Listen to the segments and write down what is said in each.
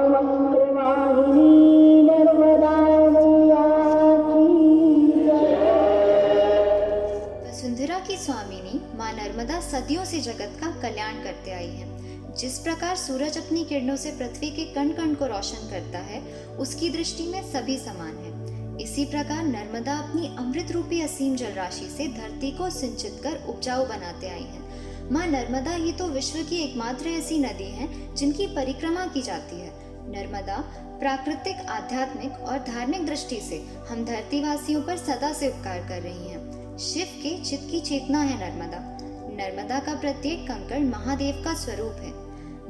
प्रवाहिनी नर्मदा मैया की जय। वसुंधरा की स्वामिनी माँ नर्मदा सदियों से जगत का कल्याण करते आई हैं। जिस प्रकार सूरज अपनी किरणों से पृथ्वी के कण कण को रोशन करता है, उसकी दृष्टि में सभी समान हैं। इसी प्रकार नर्मदा अपनी अमृत रूपी असीम जल राशि से धरती को सिंचित कर उपजाऊ बनाते आई हैं। माँ नर्मदा ही तो विश्व की एकमात्र ऐसी नदी है जिनकी परिक्रमा की जाती है। नर्मदा प्राकृतिक, आध्यात्मिक और धार्मिक दृष्टि से हम धरतीवासियों पर सदा से उपकार कर रही हैं। शिव के चित्त की चेतना है नर्मदा। नर्मदा का प्रत्येक कंकड़ महादेव का स्वरूप है।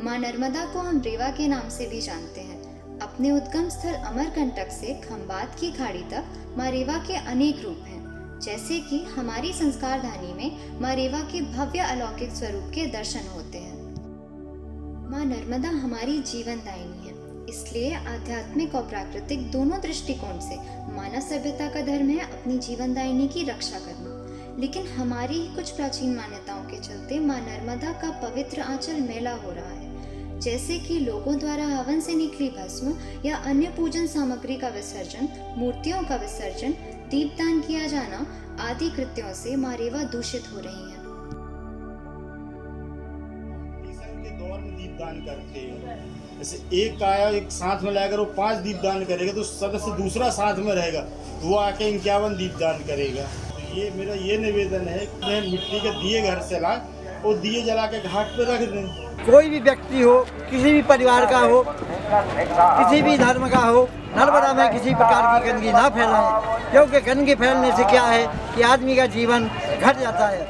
माँ नर्मदा को हम रेवा के नाम से भी जानते हैं। अपने उद्गम स्थल अमरकंटक से खंबात की खाड़ी तक माँ रेवा के अनेक रूप हैं। जैसे कि हमारी संस्कार धानी में माँ रेवा के भव्य अलौकिक स्वरूप के दर्शन होते हैं। माँ नर्मदा हमारी जीवन दायिनी है, इसलिए आध्यात्मिक और प्राकृतिक दोनों दृष्टिकोण से मानव सभ्यता का धर्म है अपनी जीवन दायिनी की रक्षा करना। लेकिन हमारी ही कुछ प्राचीन मान्यताओं के चलते माँ नर्मदा का पवित्र आंचल मैला हो रहा है। जैसे कि लोगों द्वारा हवन से निकली भस्म या अन्य पूजन सामग्री का विसर्जन, मूर्तियों का विसर्जन, दीपदान किया जाना आदि कृत्यों से माँ रेवा दूषित हो रही है। के दौर में दीपदान करते हैं, जैसे एक काया एक साथ में लाकर वो 5 दीपदान करेगा तो सदस्य दूसरा साथ में रहेगा तो वो आके 51 दीपदान करेगा। तो ये मेरा ये निवेदन है कि मिट्टी के दिए घर से ला और दिए जला के घाट पे रख दें। कोई भी व्यक्ति हो, किसी भी परिवार का हो, किसी भी धर्म का हो, नर्मदा में किसी प्रकार की गंदगी ना फैलाएं, क्योंकि गंदगी फैलने से क्या है कि आदमी का जीवन घट जाता है।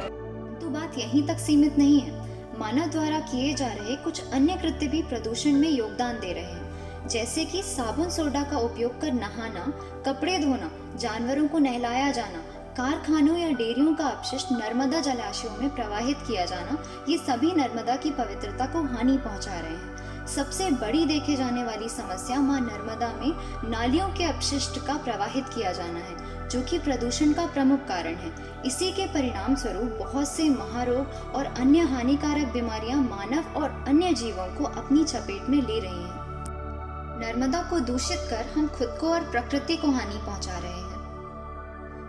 तो बात यहीं तक सीमित नहीं है। मानव द्वारा किए जा रहे कुछ अन्य कृत्य भी प्रदूषण में योगदान दे रहे हैं। जैसे कि साबुन सोडा का उपयोग कर नहाना, कपड़े धोना, जानवरों को नहलाया जाना, कारखानों या डेयरियों का अपशिष्ट नर्मदा जलाशयों में प्रवाहित किया जाना, ये सभी नर्मदा की पवित्रता को हानि पहुंचा रहे हैं। सबसे बड़ी देखे जाने वाली समस्या मां नर्मदा में नालियों के अपशिष्ट का प्रवाहित किया जाना है, जो कि प्रदूषण का प्रमुख कारण है। इसी के परिणाम स्वरूप बहुत से महारोग और अन्य हानिकारक बीमारियां मानव और अन्य जीवों को अपनी चपेट में ले रही हैं। नर्मदा को दूषित कर हम खुद को और प्रकृति को हानि पहुंचा रहे हैं।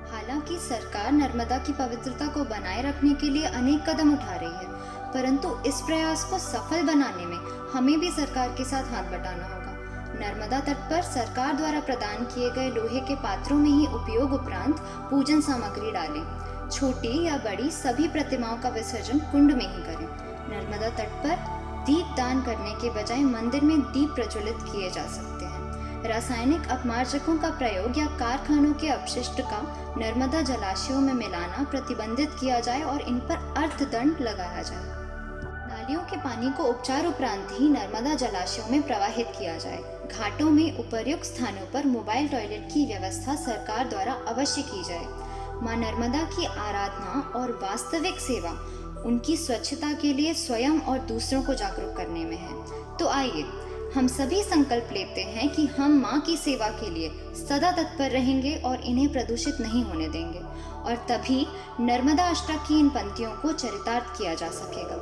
हालांकि सरकार नर्मदा की पवित्रता को बनाए रखने के लिए अनेक कदम उठा रही है, परंतु इस प्रयास को सफल बनाने में हमें भी सरकार के साथ हाथ बटाना होगा। नर्मदा तट पर सरकार द्वारा प्रदान किए गए लोहे के पात्रों में ही उपयोग उपरांत पूजन सामग्री डालें। छोटी या बड़ी सभी प्रतिमाओं का विसर्जन कुंड में ही करें। नर्मदा तट पर दीप दान करने के बजाय मंदिर में दीप प्रज्वलित किए जा सकते हैं। रासायनिक अपमार्जकों का प्रयोग या कारखानों के अपशिष्ट का नर्मदा जलाशयों में मिलाना प्रतिबंधित किया जाए और इन पर अर्थदंड लगाया जाए। नालियों के पानी को उपचार उपरांत ही नर्मदा जलाशयों में प्रवाहित किया जाए। घाटों में उपर्युक्त स्थानों पर मोबाइल टॉयलेट की व्यवस्था सरकार द्वारा अवश्य की जाए। मां नर्मदा की आराधना और वास्तविक सेवा उनकी स्वच्छता के लिए स्वयं और दूसरों को जागरूक करने में है। तो आइए हम सभी संकल्प लेते हैं कि हम माँ की सेवा के लिए सदा तत्पर रहेंगे और इन्हें प्रदूषित नहीं होने देंगे, और तभी नर्मदा अष्टक की इन पंक्तियों को चरितार्थ किया जा सकेगा।